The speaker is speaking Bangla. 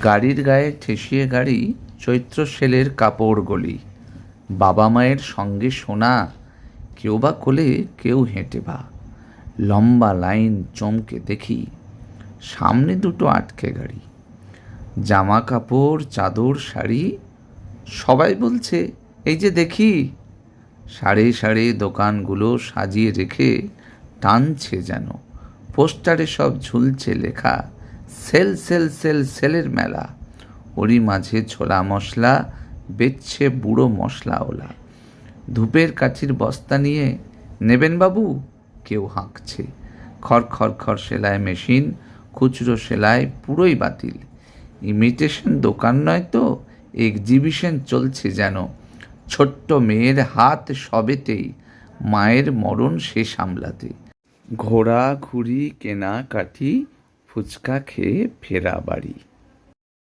গাড়ির গায়ে ঠেসিয়ে গাড়ি, চৈত্র সেলের কাপড় গলি। বাবা মায়ের সঙ্গে শোনা, কেউ বা কোলে কেউ হেঁটে বা। লম্বা লাইন চমকে দেখি, সামনে দুটো আটকে গাড়ি। জামা কাপড়, চাদর, শাড়ি, সবাই বলছে এই যে দেখি। সাড়ে সাড়ে দোকানগুলো সাজিয়ে রেখে টানছে যেন, পোস্টারে সব ঝুলছে লেখা, সেল সেল সেল সেলের মেলা। ওরই মাঝে ছোলা মশলা বেচছে বুড়ো মশলাওলা। ধূপের কাঠির বস্তা নিয়ে নেবেন বাবু, কেউ হাঁকছে। খড় খড় খড় সেলাই মেশিন, খুচরো সেলাই পুরোই বাতিল। ইমিটেশন দোকান নয় তো, এক্সিবিশন চলছে যেন। ছোট্ট মেয়ের হাত সবেতেই, মায়ের মরণ সে সামলাতে। ঘোরাঘুরি, কেনাকাটি, ফুচকা খেয়ে ফেরা বাড়ি।